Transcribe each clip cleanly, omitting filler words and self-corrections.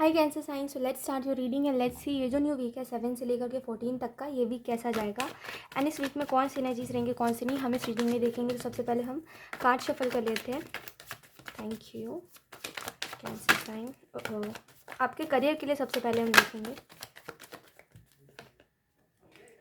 Hi cancer sign, so let's start your reading and let's see ये जो new week है 7 से लेकर के 14 तक का, ये वीक कैसा जाएगा एंड इस वीक में कौन सी एनर्जीज रहेंगे कौन सी नहीं, हम इस रीडिंग में देखेंगे। तो सबसे पहले हम कार्ड शफल कर लेते हैं। Thank you cancer sign. आपके करियर के लिए सबसे पहले हम देखेंगे।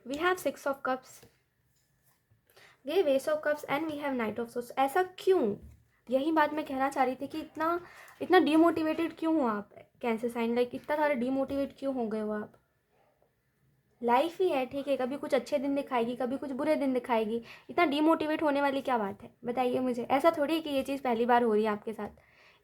We have 6 of cups, we have ace of cups and we have knight of swords. ऐसा क्यों? यही बात मैं कहना चाह रही थी कि इतना इतना डीमोटिवेटेड क्यों हो आप कैंसर साइन, लाइक इतना सारा डीमोटिवेट क्यों हो गए हो आप? लाइफ ही है, ठीक है, कभी कुछ अच्छे दिन दिखाएगी कभी कुछ बुरे दिन दिखाएगी। इतना डीमोटिवेट होने वाली क्या बात है बताइए मुझे। ऐसा थोड़ी है कि ये चीज़ पहली बार हो रही है आपके साथ,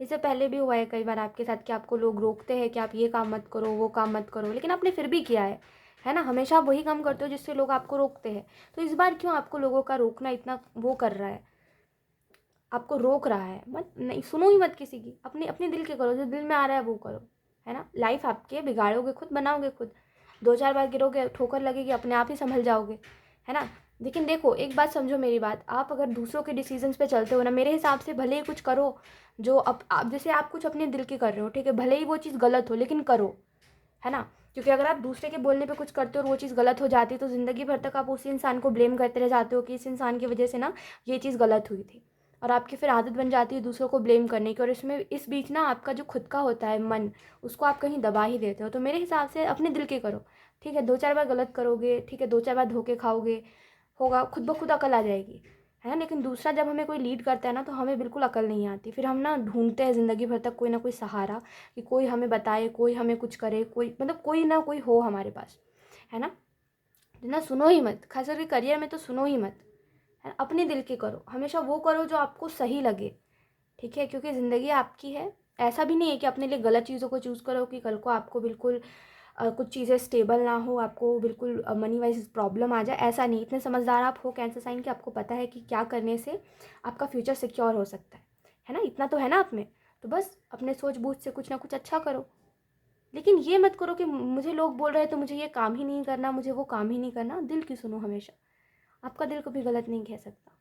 इससे पहले भी हुआ है कई बार आपके साथ कि आपको लोग रोकते हैं कि आप ये काम मत करो वो काम मत करो, लेकिन आपने फिर भी किया है ना। हमेशा आप वही काम करते हो जिससे लोग आपको रोकते हैं। तो इस बार क्यों आपको लोगों का रोकना इतना वो कर रहा है, आपको रोक रहा है? मत नहीं, सुनो ही मत किसी की, अपने अपने दिल के करो, जो दिल में आ रहा है वो करो, है ना। लाइफ आपके बिगाड़ोगे खुद, बनाओगे खुद। 2-4 बार गिरोगे, ठोकर लगेगी, अपने आप ही संभल जाओगे, है ना। लेकिन देखो एक बात समझो मेरी बात, आप अगर दूसरों के डिसीजंस पे चलते हो ना, मेरे हिसाब से भले ही कुछ करो जो आप जैसे आप कुछ अपने दिल की कर रहे हो, ठीक है, भले ही वो चीज़ गलत हो लेकिन करो, है ना। क्योंकि अगर आप दूसरे के बोलने पे कुछ करते हो और वो चीज़ गलत हो जाती है तो ज़िंदगी भर तक आप उसी इंसान को ब्लेम करते रह जाते हो कि इस इंसान की वजह से ना ये चीज़ गलत हुई थी, और आपकी फिर आदत बन जाती है दूसरों को ब्लेम करने की। और इसमें इस बीच ना आपका जो खुद का होता है मन, उसको आप कहीं दबा ही देते हो। तो मेरे हिसाब से अपने दिल के करो, ठीक है। 2-4 बार गलत करोगे, ठीक है, 2-4 बार धोखे खाओगे, होगा, खुद ब खुद अकल आ जाएगी, है ना। लेकिन दूसरा जब हमें कोई लीड करता है ना तो हमें बिल्कुल अकल नहीं आती, फिर हम ना ढूंढते हैं ज़िंदगी भर तक कोई ना कोई सहारा, कि कोई हमें बताए, कोई हमें कुछ करे, कोई मतलब कोई ना कोई हो हमारे पास, है ना। ना सुनो ही मत, खास करके करियर में तो सुनो ही मत, है। अपने दिल की करो, हमेशा वो करो जो आपको सही लगे, ठीक है, क्योंकि ज़िंदगी आपकी है। ऐसा भी नहीं है कि अपने लिए गलत चीज़ों को चूज़ करो कि कल को आपको बिल्कुल कुछ चीज़ें स्टेबल ना हो, आपको बिल्कुल मनी वाइज प्रॉब्लम आ जाए, ऐसा नहीं। इतने समझदार आप हो कैंसर साइन कि आपको पता है कि क्या करने से आपका फ्यूचर सिक्योर हो सकता है ना। इतना तो है ना आप में। तो बस अपने सोच बूझ से कुछ ना कुछ अच्छा करो, लेकिन ये मत करो कि मुझे लोग बोल रहे हैं तो मुझे ये काम ही नहीं करना, मुझे वो काम ही नहीं करना। दिल की सुनो हमेशा, आपका दिल कभी गलत नहीं कह सकता,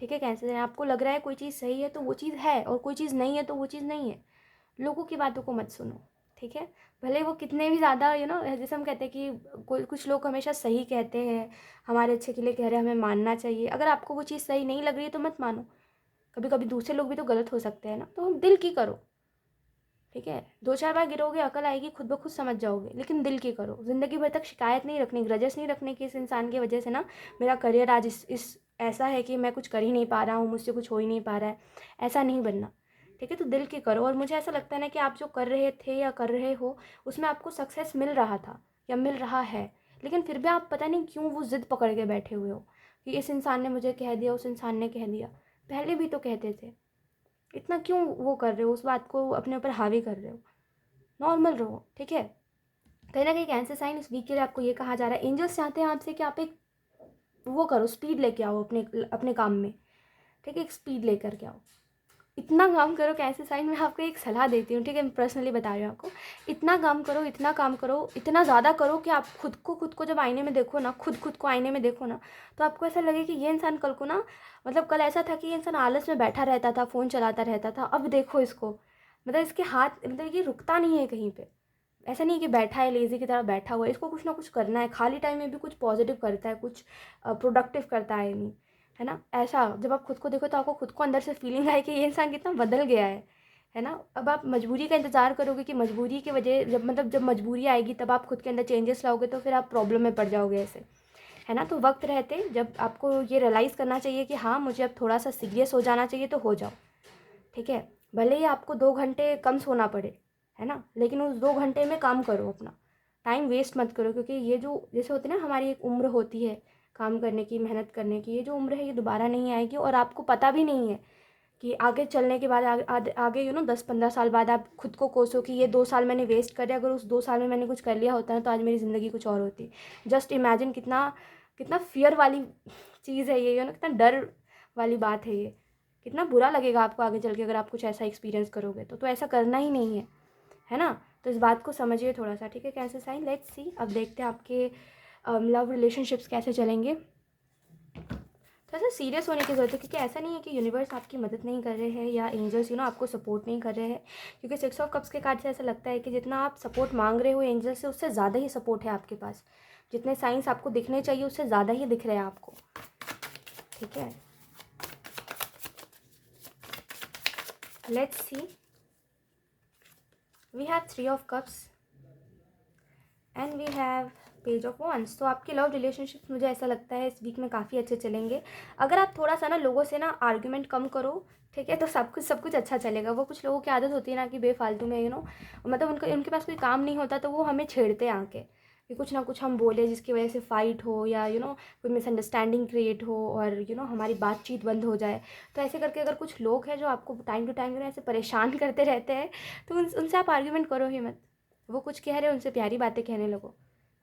ठीक है। कैंसर साइन, आपको लग रहा है कोई चीज़ सही है तो वो चीज़ है, और कोई चीज़ नहीं है तो वो चीज़ नहीं है। लोगों की बातों को मत सुनो, ठीक है। भले वो कितने भी ज़्यादा जैसे हम कहते हैं कि कोई कुछ लोग हमेशा सही कहते हैं, हमारे अच्छे के लिए कह रहे हैं, हमें मानना चाहिए। अगर आपको वो चीज़ सही नहीं लग रही है तो मत मानो। कभी कभी दूसरे लोग भी तो गलत हो सकते हैं ना। तो हम दिल की करो, ठीक है। 2-4 बार गिरोगे, अकल आएगी, खुद ब खुद समझ जाओगे, लेकिन दिल की करो। ज़िंदगी भर तक शिकायत नहीं रखनी, ग्रजेस नहीं रखने की इस इंसान की वजह से ना मेरा करियर आज इस ऐसा है कि मैं कुछ कर ही नहीं पा रहा हूँ, मुझसे कुछ हो ही नहीं पा रहा है, ऐसा नहीं बनना, ठीक है। तो दिल की करो। और मुझे ऐसा लगता है ना कि आप जो कर रहे थे या कर रहे हो उसमें आपको सक्सेस मिल रहा था या मिल रहा है, लेकिन फिर भी आप पता नहीं क्यों वो ज़िद पकड़ के बैठे हुए हो कि इस इंसान ने मुझे कह दिया, उस इंसान ने कह दिया। पहले भी तो कहते थे, इतना क्यों वो कर रहे हो, उस बात को अपने ऊपर हावी कर रहे हो? नॉर्मल रहो, ठीक है। कहीं ना कहीं कैंसर साइन इस वीक के लिए आपको ये कहा जा रहा है, एंजल्स चाहते हैं आपसे कि आप एक वो करो, स्पीड लेके आओ अपने अपने काम में, ठीक है। एक स्पीड लेकर के आओ, इतना काम करो कैंसर साइन। मैं आपको एक सलाह देती हूँ, ठीक है, मैं पर्सनली बता रही हूँ आपको। इतना काम करो, इतना काम करो, इतना ज़्यादा करो कि आप खुद को जब आईने में देखो ना, खुद को आईने में देखो ना, तो आपको ऐसा लगे कि ये इंसान कल को ना, मतलब कल ऐसा था कि ये इंसान आलस में बैठा रहता था, फ़ोन चलाता रहता था, अब देखो इसको, मतलब इसके हाथ, मतलब ये रुकता नहीं है कहीं पे। ऐसा नहीं कि बैठा है लेज़ी की तरह बैठा हुआ है, इसको कुछ ना कुछ करना है, खाली टाइम में भी कुछ पॉजिटिव करता है, कुछ प्रोडक्टिव करता है, नहीं, है ना। ऐसा जब आप खुद को देखो तो आपको खुद को अंदर से फीलिंग आए कि ये इंसान कितना बदल गया है ना। अब आप मजबूरी का इंतज़ार करोगे कि मजबूरी की वजह जब मजबूरी आएगी तब आप खुद के अंदर चेंजेस लाओगे, तो फिर आप प्रॉब्लम में पड़ जाओगे ऐसे, है ना। तो वक्त रहते जब आपको ये रियलाइज़ करना चाहिए कि हाँ मुझे अब थोड़ा सा सीरियस हो जाना चाहिए, तो हो जाओ, ठीक है। भले ही आपको 2 घंटे कम सोना पड़े, है ना, लेकिन उस 2 घंटे में काम करो अपना, टाइम वेस्ट मत करो। क्योंकि ये जो जैसे होती है ना, हमारी एक उम्र होती है काम करने की, मेहनत करने की, ये जो उम्र है ये दोबारा नहीं आएगी, और आपको पता भी नहीं है कि आगे चलने के बाद आगे 10-15 साल बाद आप खुद को कोसो कि ये 2 साल मैंने वेस्ट करे, अगर उस 2 साल में मैंने कुछ कर लिया होता ना तो आज मेरी ज़िंदगी कुछ और होती। जस्ट इमेजिन, कितना कितना फियर वाली चीज़ है ये, कितना डर वाली बात है ये। कितना बुरा लगेगा आपको आगे चल के अगर आप कुछ ऐसा एक्सपीरियंस करोगे, तो ऐसा करना ही नहीं है ना। तो इस बात को समझिए थोड़ा सा, ठीक है कैंसर साइन। लेट्स सी, अब देखते हैं आपके लव रिलेशनशिप्स कैसे चलेंगे। तो ऐसा सीरियस होने की ज़रूरत है, क्योंकि ऐसा नहीं है कि यूनिवर्स आपकी मदद नहीं कर रहे हैं या एंजल्स आपको सपोर्ट नहीं कर रहे हैं। क्योंकि 6 ऑफ कप्स के कार्ड से ऐसा लगता है कि जितना आप सपोर्ट मांग रहे हो एंजल से, उससे ज़्यादा ही सपोर्ट है आपके पास। जितने साइंस आपको दिखने चाहिए उससे ज़्यादा ही दिख रहे हैं आपको, ठीक है। Let's see, we have 3 of cups and we have page of wands. तो आपके लव रिलेशनशिप मुझे ऐसा लगता है इस वीक में काफ़ी अच्छे चलेंगे। अगर आप थोड़ा सा ना लोगों से ना आर्ग्यूमेंट कम करो, ठीक है, तो सब कुछ अच्छा चलेगा। वो कुछ लोगों की आदत होती है ना कि बेफालतू में मतलब उनके पास कोई काम नहीं होता तो वो हमें छेड़ते हैं आके कि कुछ ना कुछ हम बोले जिसकी वजह से फ़ाइट हो या कोई मिसअंडरस्टैंडिंग क्रिएट हो और हमारी बातचीत बंद हो जाए। तो ऐसे करके अगर कुछ लोग हैं जो आपको टाइम टू टाइम ऐसे परेशान करते रहते हैं, तो उनसे आप आर्ग्यूमेंट करो ही मत। वो कुछ कह रहे हैं उनसे प्यारी बातें कहने लगो,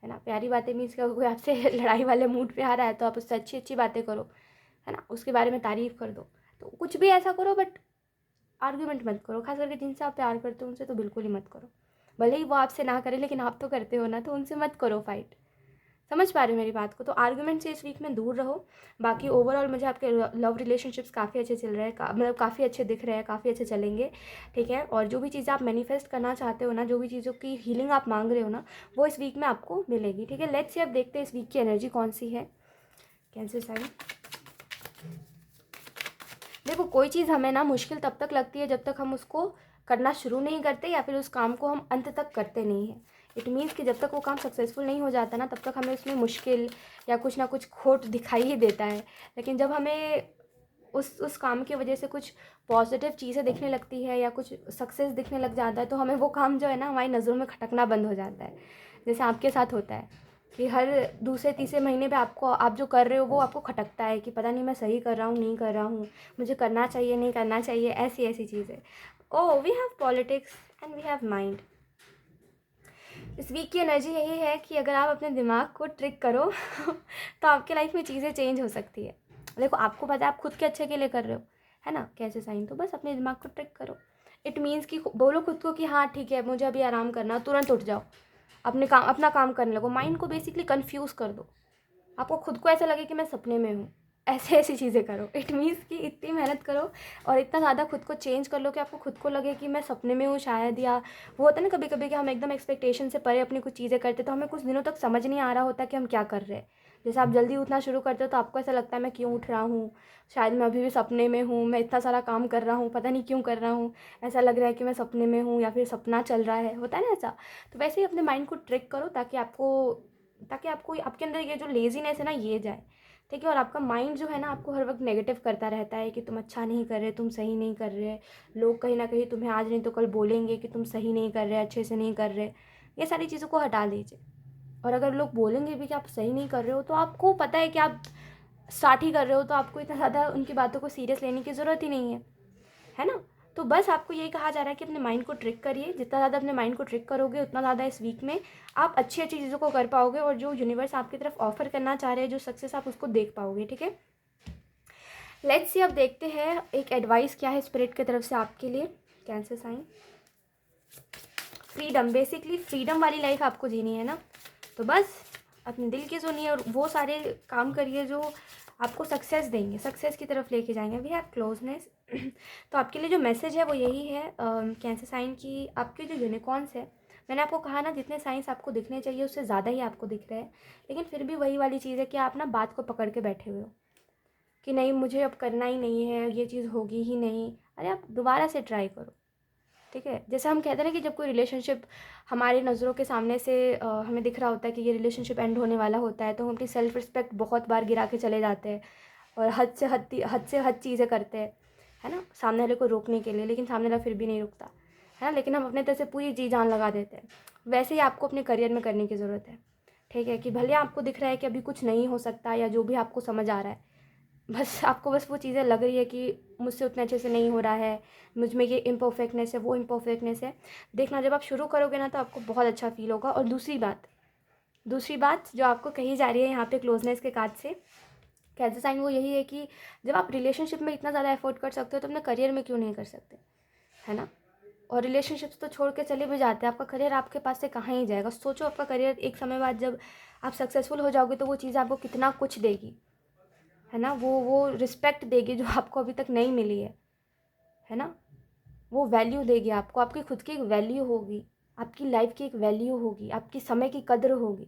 है ना। प्यारी बातें मीन्स क्या, कोई आपसे लड़ाई वाले मूड पे आ रहा है तो आप उससे अच्छी अच्छी बातें करो, है ना, उसके बारे में तारीफ़ कर दो। तो कुछ भी ऐसा करो बट आर्ग्यूमेंट मत करो। खास करके जिनसे आप प्यार करते हो उनसे तो बिल्कुल ही मत करो। भले ही वो आपसे ना करे लेकिन आप तो करते हो ना, तो उनसे मत करो फाइट। समझ पा रहे हो मेरी बात को? तो आर्गुमेंट से इस वीक में दूर रहो। बाकी ओवरऑल मुझे आपके लव रिलेशनशिप्स काफ़ी अच्छे चल रहे हैं, मतलब काफ़ी अच्छे दिख रहे हैं, काफ़ी अच्छे चलेंगे, ठीक है। और जो भी चीज़ें आप मैनिफेस्ट करना चाहते हो ना, जो भी चीज़ों की हीलिंग आप मांग रहे हो ना, वो इस वीक में आपको मिलेगी, ठीक है। लेट्स सी अब देखते हैं इस वीक की एनर्जी कौन सी है। कैंसर साइन, देखो कोई चीज़ हमें ना मुश्किल तब तक लगती है जब तक हम उसको करना शुरू नहीं करते या फिर उस काम को हम अंत तक करते नहीं हैं। इट मीन्स कि जब तक वो काम सक्सेसफुल नहीं हो जाता ना, तब तक हमें उसमें मुश्किल या कुछ ना कुछ खोट दिखाई ही देता है। लेकिन जब हमें उस काम की वजह से कुछ पॉजिटिव चीज़ें दिखने लगती है या कुछ सक्सेस दिखने लग जाता है, तो हमें वो काम जो है ना हमारी नज़रों में खटकना बंद हो जाता है। जैसे आपके साथ होता है कि हर दूसरे तीसरे महीने पे आप जो कर रहे हो वो आपको खटकता है कि पता नहीं मैं सही कर रहा हूँ नहीं कर रहा हूँ, मुझे करना चाहिए नहीं करना चाहिए, ऐसी ऐसी चीज़ें। Oh, we have politics and we have mind. इस वीक की एनर्जी यही है कि अगर आप अपने दिमाग को ट्रिक करो तो आपके लाइफ में चीज़ें चेंज हो सकती है। देखो आपको पता है आप खुद के अच्छे के लिए कर रहे हो, है ना, कैसे साइन। तो बस अपने दिमाग को ट्रिक करो। इट मीन्स कि बोलो खुद को कि हाँ ठीक है मुझे अभी आराम करना, तुरंत उठ जाओ, अपना काम करने लगो। माइंड को बेसिकली कन्फ्यूज़ कर दो। आपको खुद को ऐसा लगे कि मैं सपने में हूँ, ऐसे ऐसी चीज़ें करो। इट मीन्स कि इतनी मेहनत करो और इतना ज़्यादा खुद को चेंज कर लो कि आपको खुद को लगे कि मैं सपने में हूँ शायद। या वो होता है ना कभी कभी कि हम एकदम एक्सपेक्टेशन से परे अपनी कुछ चीज़ें करते तो हमें कुछ दिनों तक समझ नहीं आ रहा होता कि हम क्या कर रहे हैं। जैसे आप जल्दी उठना शुरू करते हो तो आपको ऐसा लगता है मैं क्यों उठ रहा हूँ, शायद मैं अभी भी सपने में हूँ, मैं इतना सारा काम कर रहा हूँ, पता नहीं क्यों कर रहा हूँ, ऐसा लग रहा है कि मैं सपने में हूँ या फिर सपना चल रहा है, होता है ना ऐसा। तो वैसे ही अपने माइंड को ट्रिक करो ताकि आपको आपके अंदर ये जो लेजीनेस है ना ये जाए, ठीक है। और आपका माइंड जो है ना आपको हर वक्त नेगेटिव करता रहता है कि तुम अच्छा नहीं कर रहे, तुम सही नहीं कर रहे, लोग कहीं ना कहीं तुम्हें आज नहीं तो कल बोलेंगे कि तुम सही नहीं कर रहे, अच्छे से नहीं कर रहे। ये सारी चीज़ों को हटा दीजिए। और अगर लोग बोलेंगे भी कि आप सही नहीं कर रहे हो तो आपको पता है कि आप स्टार्ट ही कर रहे हो, तो आपको इतना ज़्यादा उनकी बातों को सीरियस लेने की ज़रूरत ही नहीं है ना। तो बस आपको यही कहा जा रहा है कि अपने माइंड को ट्रिक करिए। जितना ज़्यादा अपने माइंड को ट्रिक करोगे उतना ज़्यादा इस वीक में आप अच्छी अच्छी चीज़ों को कर पाओगे और जो यूनिवर्स आपकी तरफ ऑफर करना चाह रहे हैं, जो सक्सेस आप उसको देख पाओगे, ठीक है। लेट्स सी अब देखते हैं एक एडवाइस क्या है स्पिरिट की तरफ से आपके लिए। Cancer sign, freedom, basically freedom वाली लाइफ आपको जीनी है ना, तो बस अपने दिल की सुनिए और वो सारे काम करिए जो आपको सक्सेस देंगे, सक्सेस की तरफ लेके जाएंगे। We have closeness. तो आपके लिए जो मैसेज है वो यही है कैंसर साइन की, आपके जो यूनिकॉर्न्स है, मैंने आपको कहा ना जितने साइंस आपको दिखने चाहिए उससे ज़्यादा ही आपको दिख रहे हैं। लेकिन फिर भी वही वाली चीज़ है कि आप ना बात को पकड़ के बैठे हुए हो कि नहीं मुझे अब करना ही नहीं है, ये चीज़ होगी ही नहीं। अरे आप दोबारा से ट्राई करो, ठीक है। जैसे हम कहते हैं ना कि जब कोई रिलेशनशिप हमारी नज़रों के सामने से हमें दिख रहा होता है कि ये रिलेशनशिप एंड होने वाला होता है, तो हम अपनी सेल्फ रिस्पेक्ट बहुत बार गिरा के चले जाते हैं और हद से हद चीज़ें करते हैं, है ना, सामने वाले को रोकने के लिए। लेकिन सामने वाला फिर भी नहीं रुकता, है ना, लेकिन हम अपने तरफ से पूरी जी जान लगा देते हैं। वैसे ही आपको अपने करियर में करने की ज़रूरत है, ठीक है। कि भले आपको दिख रहा है कि अभी कुछ नहीं हो सकता या जो भी आपको समझ आ रहा है, बस आपको बस वो चीज़ें लग रही है कि मुझसे उतने अच्छे से नहीं हो रहा है, मुझ में ये इम्परफेक्टनेस है, वो इम्परफेक्टनेस है। देखना जब आप शुरू करोगे ना तो आपको बहुत अच्छा फील होगा। और दूसरी बात जो आपको कही जा रही है यहाँ पे क्लोजनेस के कार्ड से कैंसर साइन, वो यही है कि जब आप रिलेशनशिप में इतना ज़्यादा एफर्ट कर सकते हो तो अपने करियर में क्यों नहीं कर सकते, है ना। और रिलेशनशिप्स तो छोड़ के चले भी जाते हैं, आपका करियर आपके पास से कहाँ ही जाएगा। सोचो आपका करियर एक समय बाद जब आप सक्सेसफुल हो जाओगे तो वो चीज़ आपको कितना कुछ देगी, है ना, वो रिस्पेक्ट देगी जो आपको अभी तक नहीं मिली है ना, वो वैल्यू देगी आपको, आपकी खुद की एक वैल्यू होगी, आपकी लाइफ की एक वैल्यू होगी, आपकी समय की कद्र होगी,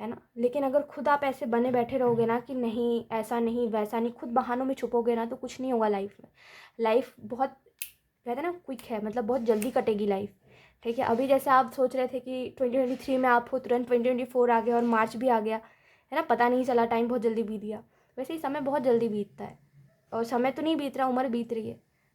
है ना। लेकिन अगर खुद आप ऐसे बने बैठे रहोगे ना कि नहीं ऐसा नहीं वैसा नहीं, खुद बहानों में छुपोगे ना, तो कुछ नहीं होगा लाइफ में। लाइफ बहुत, कहते हैं ना, क्विक है, मतलब बहुत जल्दी कटेगी लाइफ, ठीक है। अभी जैसे आप सोच रहे थे कि 2023 में आप हो, तुरंत 2024 आ गया और मार्च भी आ गया, है ना, पता नहीं चला, टाइम बहुत जल्दी बीत गया। वैसे ही समय बहुत जल्दी बीतता है, और समय तो नहीं बीत रहा, उम्र बीत रही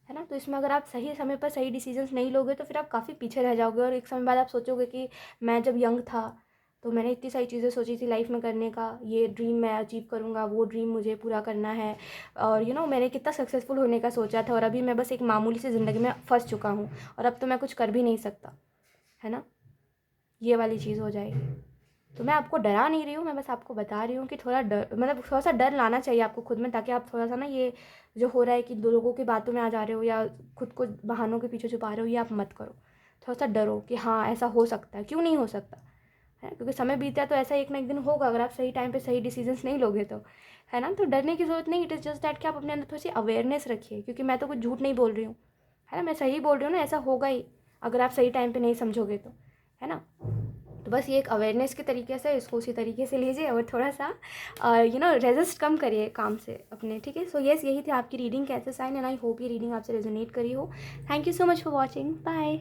है ना। तो इसमें अगर आप सही समय पर सही डिसीजंस नहीं लोगे तो फिर आप काफ़ी पीछे रह जाओगे, और एक समय बाद आप सोचोगे कि मैं जब यंग था तो मैंने इतनी सारी चीज़ें सोची थी लाइफ में करने का, ये ड्रीम मैं अचीव करूँगा, वो ड्रीम मुझे पूरा करना है, और मैंने कितना सक्सेसफुल होने का सोचा था, और अभी मैं बस एक मामूली सी ज़िंदगी में फंस चुका हूँ, और अब तो मैं कुछ कर भी नहीं सकता, है ना। ये वाली चीज़ हो जाएगी। तो मैं आपको डरा नहीं रही हूँ, मैं बस आपको बता रही हूँ कि थोड़ा डर, मतलब थोड़ा सा डर लाना चाहिए आपको खुद में, ताकि आप थोड़ा सा ना, ये जो हो रहा है कि दो लोगों की बातों में आ जा रहे हो या खुद को बहानों के पीछे छुपा रहे हो, ये आप मत करो। थोड़ा सा डरो कि हाँ ऐसा हो सकता है, क्यों नहीं हो सकता है, क्योंकि समय बीता है तो ऐसा एक ना एक दिन होगा, अगर आप सही टाइम पे सही डिसीजंस नहीं लोगे तो, है ना। तो डरने की ज़रूरत नहीं, इट इज़ जस्ट दैट कि आप अपने अंदर थोड़ी सी अवेयरनेस रखिए, क्योंकि मैं तो कुछ झूठ नहीं बोल रही हूँ, है ना, मैं सही बोल रही हूँ ना, ऐसा होगा ही अगर आप सही टाइम पे नहीं समझोगे तो, है ना। तो बस ये एक अवेयरनेस के तरीके से इसको उसी तरीके से लीजिए, और थोड़ा सा रेजिस्ट कम करिए काम से अपने, ठीक है। सो यस, यही थी आपकी रीडिंग कैसे साइन, एंड आई होप ये रीडिंग आपसे रेजोनेट करी हो। Thank you so much for watching, bye.